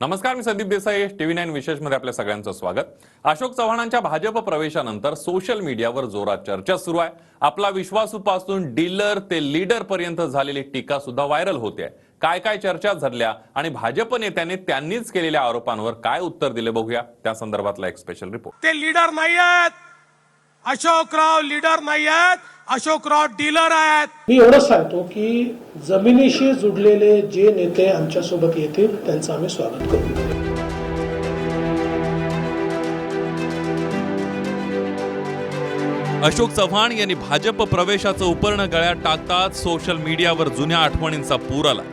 नमस्कार, मी संदीप देसाई. TV9 विशेष मध्ये आपल्या सगळ्यांचं स्वागत. अशोक चव्हाणांच्या भाजप प्रवेशानंतर सोशल मीडियावर जोरात चर्चा सुरू आहे. आपला विश्वासूपासून डीलर ते लीडर पर्यंत झालेली टीका सुद्धा व्हायरल होते. काय काय चर्चा झाल्या आणि भाजप नेत्यांनी त्यांनीच केलेल्या आरोपांवर काय उत्तर दिले बघूया. त्या संदर्भातला एक स्पेशल रिपोर्ट. ते लीडर नाही आहेत, अशोकराव लीडर नाही आहेत, अशोकराव डीलर आहेत. मी एवढंच सांगतो की जमिनीशी जुडलेले जे नेते आमच्यासोबत येतील त्यांचं आम्ही स्वागत करू. अशोक चव्हाण यांनी भाजप प्रवेशाचं उपर्ण गळ्यात टाकताच सोशल मीडियावर जुन्या आठवणींचा पूर आला.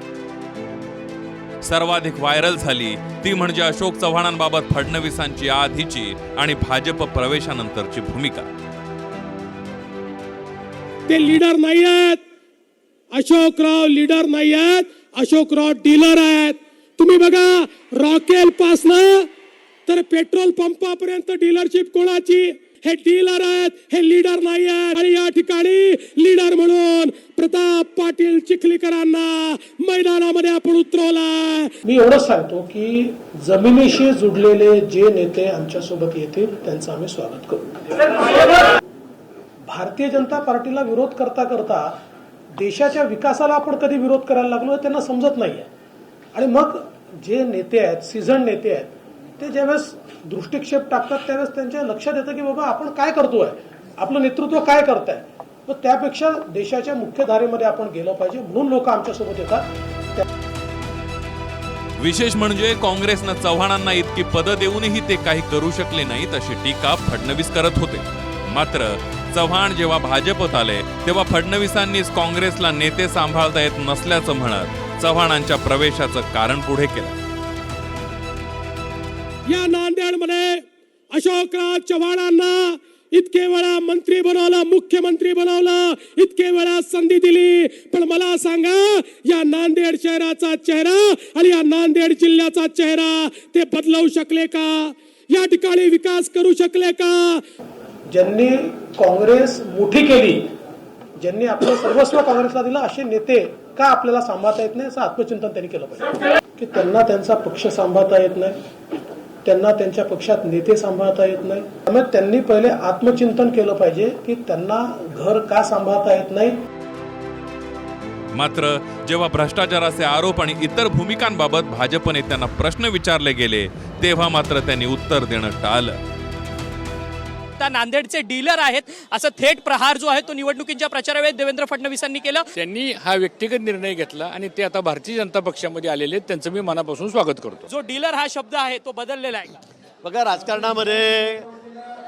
सर्वाधिक व्हायरल झाली ती म्हणजे अशोक चव्हाणांबाबत फडणवीसांची आधीची आणि भाजप प्रवेशानंतरची भूमिका. ते लीडर नाही आहेत, अशोकराव लीडर नाही आहेत, अशोकराव डीलर आहेत. तुम्ही बघा, रॉकेल पासनं तर पेट्रोल पंपापर्यंत डीलरशिप कोणाची? हे डीलर आहेत, हे लीडर नाही आहेत. आणि या ठिकाणी लीडर म्हणून प्रताप पाटील चिखलीकरांना मैदानामध्ये आपण उतरवलाय. मी एवढंच सांगतो की जमिनीशी जुडलेले जे नेते आमच्यासोबत येतील त्यांचं आम्ही स्वागत करू. भारतीय जनता पार्टीला विरोध करता करता देशाच्या विकासाला आपण कधी विरोध करायला लागलो त्यांना समजत नाहीये. आणि मग जे नेते आहेत, सीझन नेते आहेत, ते ज्यावेळेस दृष्टिक्षेप टाकतात त्यावेळेस त्यांच्या लक्षात येतं की बाबा आपण काय करतोय, आपलं नेतृत्व काय करताय. तर त्यापेक्षा देशाच्या मुख्य धारेमध्ये आपण गेलं पाहिजे, म्हणून लोक आमच्यासोबत येतात. विशेष म्हणजे काँग्रेसनं चव्हाणांना इतकी पदं देऊनही ते काही करू शकले नाहीत अशी टीका फडणवीस करत होते. मात्र चव्हाण जेव्हा भाजपत आले तेव्हा फडणवीसांनीच काँग्रेसला नेते सांभाळता येत नसल्याचं म्हणत चव्हाणांच्या प्रवेशाचं कारण पुढे केलं. या नांदेडमध्ये अशोकराव चव्हाणांना इतके वेळा मंत्री बनवलं, मुख्यमंत्री बनवलं, इतके वेळा संधी दिली, पण मला सांगा, या नांदेड शहराचा चेहरा आणि या नांदेड जिल्ह्याचा चेहरा ते बदलवू शकले का? या ठिकाणी विकास करू शकले का? ज्यांनी काँग्रेस मोठी केली, ज्यांनी आपलं सर्वस्व काँग्रेसला दिलं, असे नेते का आपल्याला सांभाळता येत नाही असं आत्मचिंतन त्यांनी केलं पाहिजे. की त्यांना त्यांचा पक्ष सांभाळता येत नाही, त्यांना त्यांच्या पक्षात नेते सांभाळता येत नाही. त्यामुळे त्यांनी पहिले आत्मचिंतन केलं पाहिजे की त्यांना घर का सांभाळता येत नाही. मात्र जेव्हा भ्रष्टाचाराचे आरोप आणि इतर भूमिकांबाबत भाजप नेत्यांना प्रश्न विचारले गेले तेव्हा मात्र त्यांनी उत्तर देणं टाळलं. नांदेडचे डीलर आहेत असं थेट प्रहार जो आहे तो निवडणुकीच्या प्रचारावेळी देवेंद्र फडणवीसांनी केलं. त्यांनी हा व्यक्तिगत निर्णय घेतला आणि ते आता भारतीय जनता पक्षामध्ये आलेले आहेत. त्यांचं मी मनापासून स्वागत करतो. जो डीलर हा शब्द आहे तो बदललेला आहे का? बघा, राजकारणामध्ये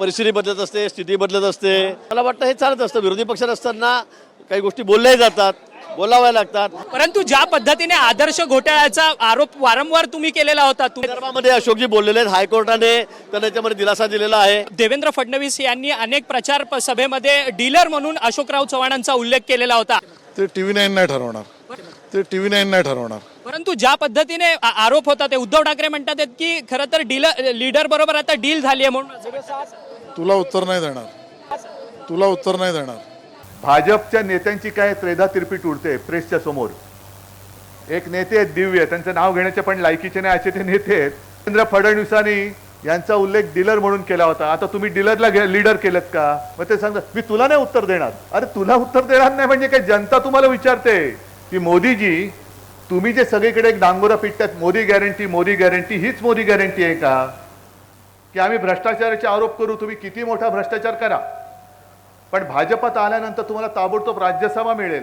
परिस्थिती बदलत असते, स्थिती बदलत असते. मला वाटतं हे चालत असतं. विरोधी पक्षात असताना काही गोष्टी बोलल्याही जातात, बोलाव्या लागतात. परंतु ज्या पद्धतीने आदर्श घोटाळ्याचा आरोप वारंवार तुम्ही केलेला होता, संदर्भामध्ये अशोकजी बोललेले आहेत, हायकोर्टाने त्यांना त्याच्यामध्ये दिलासा दिलेला आहे. देवेंद्र फडणवीस यांनी अनेक प्रचार सभेमध्ये डीलर म्हणून अशोकराव चव्हाणांचा उल्लेख केलेला होता. ते TV9 नाही ठरवणार, ते TV9 नाही ठरवणार. परंतु ज्या पद्धतीने आरोप होता ते उद्धव ठाकरे म्हणतात की खरं तर लीडर बरोबर आता डील झाली आहे म्हणून. तुला उत्तर नाही देणार, तुला उत्तर नाही देणार. भाजपच्या नेत्यांची काय त्रेधा तिरपीट उडते प्रेसच्या समोर. एक नेते आहेत दिव्य, त्यांचं नाव घेण्याचे पण लायकीचे नाही असे ते नेते आहेत. देवेंद्र फडणवीसांनी यांचा उल्लेख डीलर म्हणून केला होता. आता तुम्ही डीलरला लीडर केलं का? मग ते सांगतात मी तुला नाही उत्तर देणार. अरे तुला उत्तर देणार नाही म्हणजे काय? जनता तुम्हाला विचारते की मोदीजी, तुम्ही जे सगळीकडे एक डांगोरा पिटतात, मोदी गॅरंटी, मोदी गॅरंटी, हीच मोदी गॅरंटी आहे का? की आम्ही भ्रष्टाचाराचे आरोप करू, तुम्ही किती मोठा भ्रष्टाचार करा, पण भाजपात आल्यानंतर तुम्हाला ताबडतोब राज्यसभा मिळेल,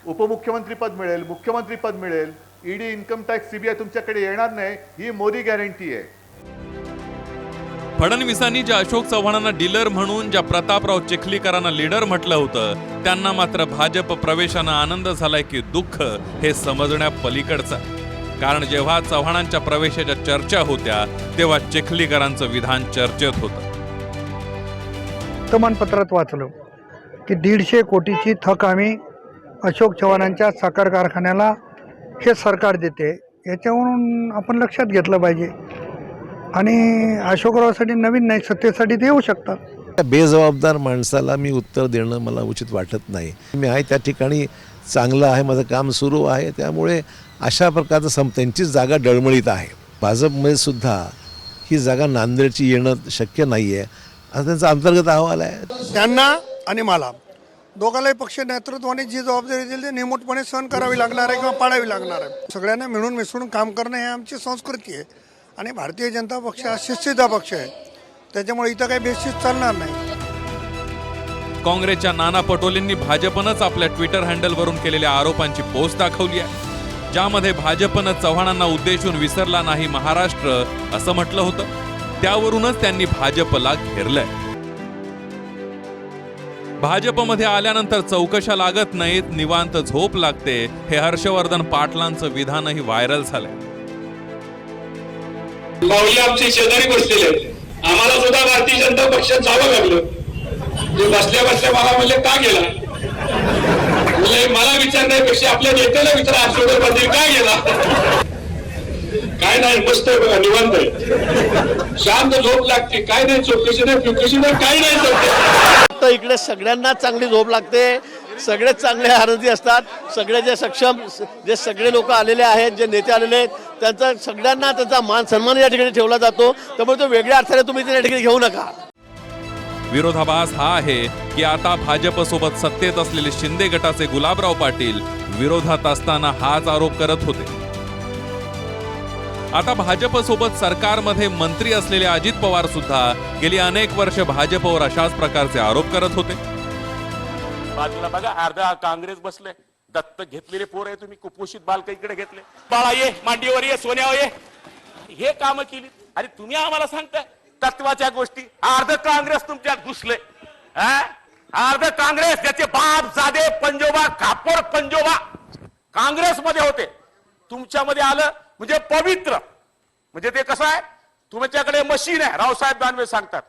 उपमुख्यमंत्रीपद मिळेल, मुख्यमंत्रीपद मिळेल, ईडी, इन्कम टॅक्स, सीबीआय तुमच्याकडे येणार नाही, ही मोदी गॅरंटी आहे. फडणवीसांनी ज्या अशोक चव्हाणांना डीलर म्हणून ज्या प्रतापराव चिखलीकरांना लीडर म्हटलं होतं त्यांना मात्र भाजप प्रवेशानं आनंद झालाय की दुःख हे समजण्या पलीकडचं. कारण जेव्हा चव्हाणांच्या प्रवेशाच्या चर्चा होत्या तेव्हा चिखलीकरांचं विधान चर्चेत होतं. वर्तमानपत्रात वाचलं की 150 कोटीची थक आम्ही अशोक चव्हाणांच्या साखर कारखान्याला हे सरकार देते. याच्यावरून आपण लक्षात घेतलं पाहिजे. आणि अशोकरावसाठी नवीन नाही, सत्तेसाठी ते येऊ शकतात. बेजबाबदार माणसाला मी उत्तर देणं मला उचित वाटत नाही. मी आहे त्या ठिकाणी चांगलं आहे, माझं काम सुरू आहे, त्यामुळे अशा प्रकारचं त्यांचीच जागा डळमळीत आहे. भाजपमध्ये सुद्धा ही जागा नांदेडची येणं शक्य नाही आहे असा त्यांचा अंतर्गत अहवाल आहे. त्यांना आणि मला दोघांनाही पक्ष नेतृत्वाने जी जबाबदारी दिली ती निमूटपणे सहन करावी लागणार आहे किंवा पाळावी लागणार आहे. सगळ्यांना मिळून मिसळून काम करणं हे आमची संस्कृती आहे आणि भारतीय जनता पक्ष हा शिस्तीचा पक्ष आहे, त्याच्यामुळे इथं काही बेशिस्त चालणार नाही. काँग्रेसच्या नाना पटोलेंनी भाजपनंच आपल्या ट्विटर हँडलवरून केलेल्या आरोपांची पोस्ट दाखवली आहे, ज्यामध्ये भाजपनं चव्हाणांना उद्देशून विसरला नाही महाराष्ट्र असं म्हटलं होतं. त्यावरूनच त्यांनी भाजपला घेरलंय. भाजपमध्ये आल्यानंतर चौकशा लागत नाहीत, निवांत झोप लागते, हे हर्षवर्धन पाटलांचं विधानही व्हायरल झालंय. माऊली आमचे शेजारी बसलेले आहेत, आम्हाला सुद्धा भारतीय जनता पक्षात जावं लागलं. ते बसल्या बसल्या मला म्हणले का गेला, मला विचारण्यापेक्षा आपल्या नेत्याला विचारा अशोक पाटील का गेला. काय नाही, मस्त आहे बघा, निवांत आहे, शांत झोप लागते, काय नाही चौकशी नाही चौकशी नाही, काही नाही चौकशी. तर इकडे सगळ्यांना चांगली झोप लागते, सगळेच चांगले आनंदी असतात. सगळे जे सक्षम जे सगळे लोक आलेले आहेत, जे नेते आलेले आहेत, त्यांचा सगळ्यांना त्यांचा मान सन्मान या ठिकाणी ठेवला जातो. त्यामुळे तो वेगळ्या अर्थाने तुम्ही त्या ठिकाणी घेऊ नका. विरोधाभास हा आहे की आता भाजपसोबत सत्तेत असलेले शिंदे गटाचे गुलाबराव पाटील विरोधात असताना हाच आरोप करत होते. आता भाजपसोबत सरकारमध्ये मंत्री असलेले अजित पवार सुद्धा गेली अनेक वर्ष भाजपवर अशाच प्रकारचे आरोप करत होते. बाजूला बघा अर्धा काँग्रेस बसले, दत्त घेतलेले पोर आहे तुम्ही, कुपोषित बालक इकडे घेतले, बाळा ये मांडीवर ये सोन्यावर ये, हे काम केली आणि तुम्ही आम्हाला सांगताय तत्वाच्या गोष्टी. अर्ध काँग्रेस तुमच्यात घुसले, अर्ध काँग्रेस ज्याचे बाप जादे पंजोबा खापर पंजोबा काँग्रेसमध्ये होते, तुमच्यामध्ये आलं म्हणजे पवित्र. म्हणजे ते कसं आहे, तुमच्याकडे मशीन आहे, रावसाहेब दानवे सांगतात,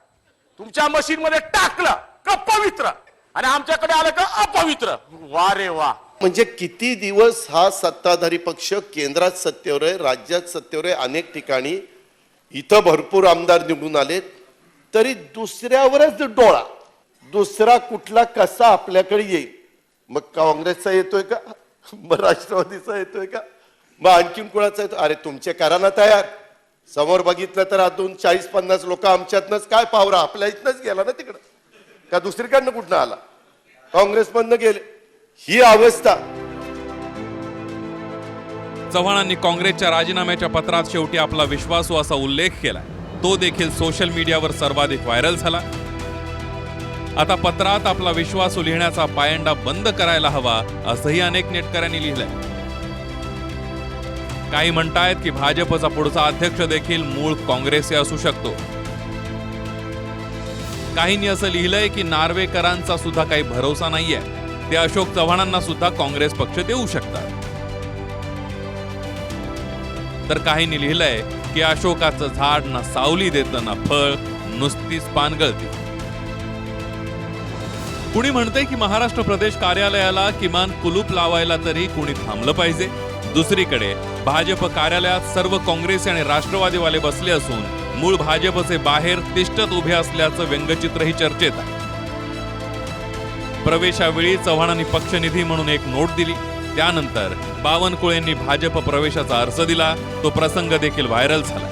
तुमच्या मशीन मध्ये टाकलं का पवित्र आणि आमच्याकडे आलं का अपवित्र. वा रे वा. म्हणजे किती दिवस हा सत्ताधारी पक्ष केंद्रात सत्तेवर आहे, राज्यात सत्तेवर आहे, अनेक ठिकाणी इथं भरपूर आमदार निवडून आलेत, तरी दुसऱ्यावरच डोळा, दुसरा कुठला कसा आपल्याकडे येईल. मग काँग्रेसचा येतोय का, मग राष्ट्रवादीचा येतोय का, मग आणखीन कोणाचा येतो. अरे तुमचे करा ना तयार. समोर बघितलं तर अजून 40-50 लोक आमच्यातनंच काय पावरा आपल्या इथनच गेला ना तिकडं, का दुसरीकडनं कुठनं आला, काँग्रेसमधनं गेले. ही अवस्था. चव्हाणांनी काँग्रेसच्या राजीनाम्याच्या पत्रात शेवटी आपला विश्वासू असा उल्लेख केलाय. तो देखील सोशल मीडियावर सर्वाधिक व्हायरल झाला. आता पत्रात आपला विश्वासू लिहिण्याचा पायंडा बंद करायला हवा असंही अनेक नेटकऱ्यांनी लिहिलंय. काही म्हणतायत की भाजपचा पुढचा अध्यक्ष देखील मूळ काँग्रेसी असू शकतो. काहींनी असं लिहिलंय की नार्वेकरांचा सुद्धा काही भरोसा नाहीये, ते अशोक चव्हाणांना सुद्धा काँग्रेस पक्ष देऊ शकतात. तर काहींनी लिहिलंय की अशोकाचं झाड ना सावली देतं ना फळ, नुसतीच पानगळती. कुणी म्हणते की महाराष्ट्र प्रदेश कार्यालयाला किमान कुलूप लावायला तरी कुणी थांबलं पाहिजे. दुसरीकडे भाजप कार्यालयात सर्व काँग्रेसी आणि राष्ट्रवादीवाले बसले असून मूळ भाजपचे बाहेर तिष्ठत उभे असल्याचं व्यंगचित्रही चर्चेत आहे. प्रवेशावेळी चव्हाणांनी पक्षनिधी म्हणून एक नोट दिली. त्यानंतर बावनकुळेंनी भाजप प्रवेशाचा अर्ज दिला. तो प्रसंग देखील व्हायरल झाला.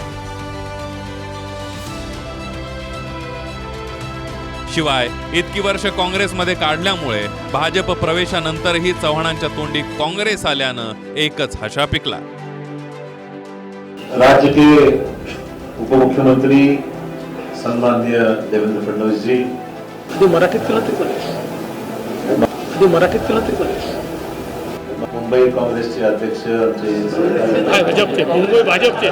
शिवाय इतकी वर्ष काँग्रेसमध्ये काढल्यामुळे भाजप प्रवेशानंतरही चव्हाणांच्या तोंडी काँग्रेस आल्यानं एकच हशा पिकला. राज्य के उपमुख्यमंत्री सन्माननीय देवेंद्र फडणवीस जी, मराठीत केलं तरी मुंबई काँग्रेसचे अध्यक्ष भाजपचे मुंबई भाजपचे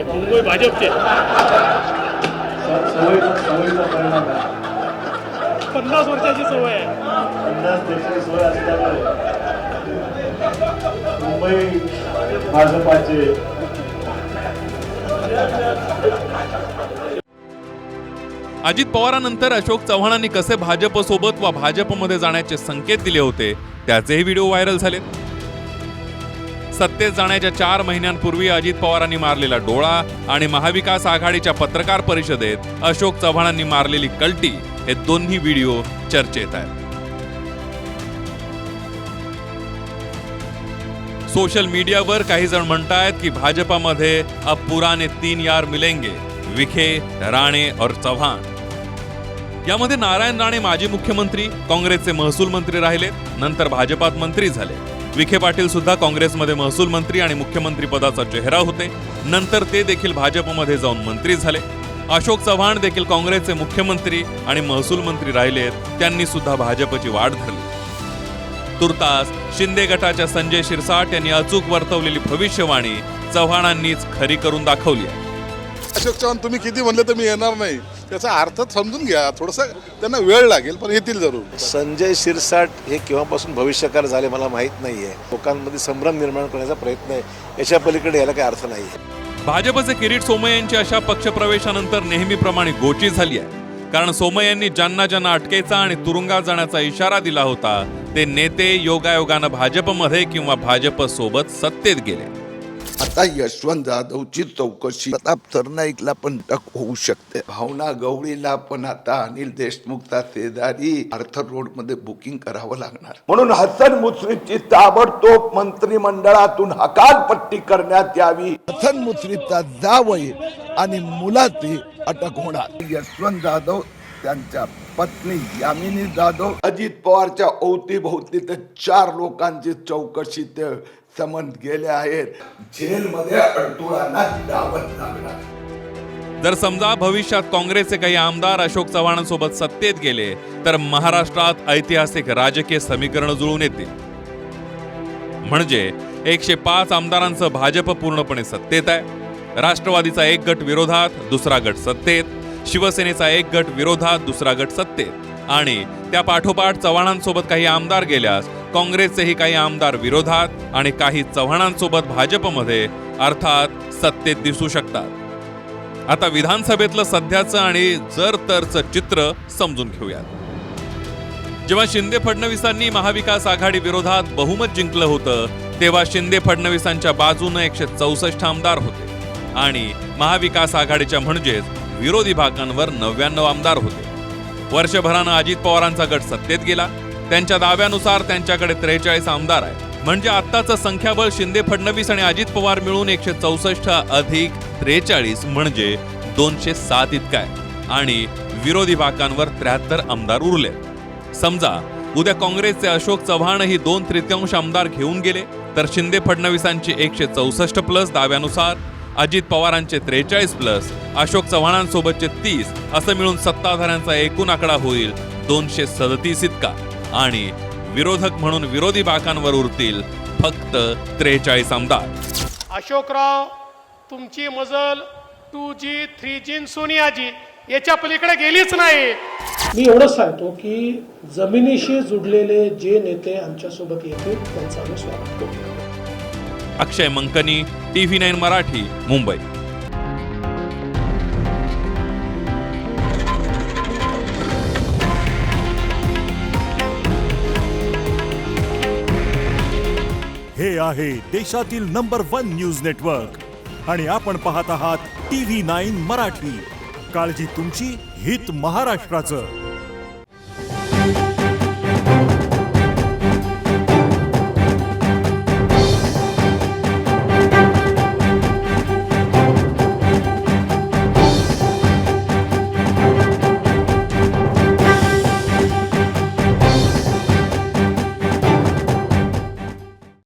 मुंबई भाजपचे 50 वर्षाची सवय आहे. 50 वर्षाची सवय असल्यामुळे मुंबई भाजपाचे अजित पवारांनंतर अशोक चव्हाणांनी कसे भाजपसोबत वा भाजपमध्ये जाण्याचे संकेत दिले होते त्याचेही व्हिडिओ व्हायरल झाले. सत्तेत जाण्याच्या 4 महिन्यांपूर्वी अजित पवारांनी मारलेला डोळा आणि महाविकास आघाडीच्या पत्रकार परिषदेत अशोक चव्हाणांनी मारलेली कल्टी हे दोन्ही व्हिडिओ चर्चेत आहेत. सोशल मीडियावर काही जण म्हणतायत की भाजपामध्ये अब पुराने 3 यार मिलेंगे, विखे, राणे और चव्हाण. यामध्ये नारायण राणे माजी मुख्यमंत्री, काँग्रेसचे महसूल मंत्री राहिले, नंतर भाजपात मंत्री झाले. विखे पाटील सुद्धा काँग्रेसमध्ये महसूल मंत्री आणि मुख्यमंत्री पदाचा चेहरा होते, नंतर ते देखील भाजपमध्ये जाऊन मंत्री झाले. अशोक चव्हाण देखील काँग्रेसचे मुख्यमंत्री आणि महसूल मंत्री राहिलेत, त्यांनी सुद्धा भाजपची वाट धरली. तुर्तास शिंदे गटाच्या संजय शिरसाट यांनी अचूक वर्तवलेली भविष्यवाणी चव्हाणांनीच खरी करून दाखवली आहे. अशोक चव्हाण तुम्ही किती म्हणले तर मी येणार नाही, त्याचा अर्थ समजून घ्या. थोडंसं त्यांना वेळ लागेल, पण येतील जरूर. संजय शिरसाट हे केव्हापासून भविष्यकार झाले मला माहीत नाहीये. लोकांमध्ये संभ्रम निर्माण करण्याचा प्रयत्न आहे, याच्या पलीकडे याला काही अर्थ नाहीये. भाजपचे किरीट सोमय्या यांची अशा पक्षप्रवेशानंतर नेहमीप्रमाणे गोची झाली आहे. कारण सोमय्या यांनी ज्यांना ज्यांना अटकेचा आणि तुरुंगात जाण्याचा इशारा दिला होता ते नेते योगायोगानं भाजपमध्ये किंवा भाजप सोबत सत्तेत गेले. आता यशवंत जाधवची चौकशी प्रताप सरनाईकला पण टक होऊ शकते. भावना गवळीला पण आता अनिल देशमुखचा शेजारी आर्थर रोड मध्ये बुकिंग करावं लागणार. म्हणून हसन मुश्रीफची ताबडतोब मंत्रिमंडळातून हकालपट्टी करण्यात यावी. हसन मुश्रीफचा जावई आणि मुलाची अटक होणार. यशवंत जाधव, त्यांच्या पत्नी यामिनी जाधव, अजित पवारच्या अवतीभोवती ते 4 लोकांची चौकशी ते समन गेले आहेत. जेलमध्ये अडथळ्यांना डावत लागणार. जर समजा भविष्यात काँग्रेसचे काही आमदार अशोक चव्हाणांसोबत सत्तेत गेले तर महाराष्ट्रात ऐतिहासिक राजकीय समीकरण जुळून येतील. म्हणजे 105 आमदारांचं भाजप पूर्णपणे सत्तेत आहे. राष्ट्रवादीचा एक गट विरोधात, दुसरा गट सत्तेत. शिवसेनेचा एक गट विरोधात, दुसरा गट सत्तेत. आणि त्या पाठोपाठ चव्हाणांसोबत काही आमदार गेल्यास काँग्रेसचेही काही आमदार विरोधात आणि काही चव्हाणांसोबत भाजपमध्ये अर्थात सत्तेत दिसू शकतात. आता विधानसभेतलं सध्याचं आणि जर तरचं चित्र समजून घेऊयात. जेव्हा शिंदे फडणवीसांनी महाविकास आघाडी विरोधात बहुमत जिंकलं होतं तेव्हा शिंदे फडणवीसांच्या बाजूनं 164 आमदार होते आणि महाविकास आघाडीच्या म्हणजेच विरोधी भागांवर 99 आमदार होते. वर्षभरानं अजित पवारांचा गट सत्तेत गेला. त्यांच्या दाव्यानुसार त्यांच्याकडे 43 आमदार आहेत. म्हणजे आत्ताचं संख्याबळ शिंदे फडणवीस आणि अजित पवार मिळून 164 अधिक 43 म्हणजे 207 इतका आहे. आणि विरोधी भागांवर 73 आमदार उरले. समजा उद्या काँग्रेसचे अशोक चव्हाणही 2/3 आमदार घेऊन गेले तर शिंदे फडणवीसांची 164 प्लस दाव्यानुसार, अजित पवारांचे 43 प्लस अशोक चव्हाणांसोबतचे 30 असं मिळून सत्ताधाऱ्यांचा एकूण आकडा होईल 237 इतका. आणि विरोधक म्हणून विरोधी बाकांवर उरतील फक्त 43 आमदार. अशोकराव, तुमची मजल 2G 3G सोनियाजी याच्या पलीकडे गेलीच नाही. मी एवढंच सांगतो की जमिनीशी जुडलेले जे नेते आमच्यासोबत येतील त्यांचं आम्ही स्वागत करू. अक्षय मंकनी, TV9 मराठी, मुंबई. हे आहे देशातील नंबर 1 न्यूज नेटवर्क आणि आपण पाहत आहात TV9 मराठी. काळजी तुमची, हित महाराष्ट्राचं.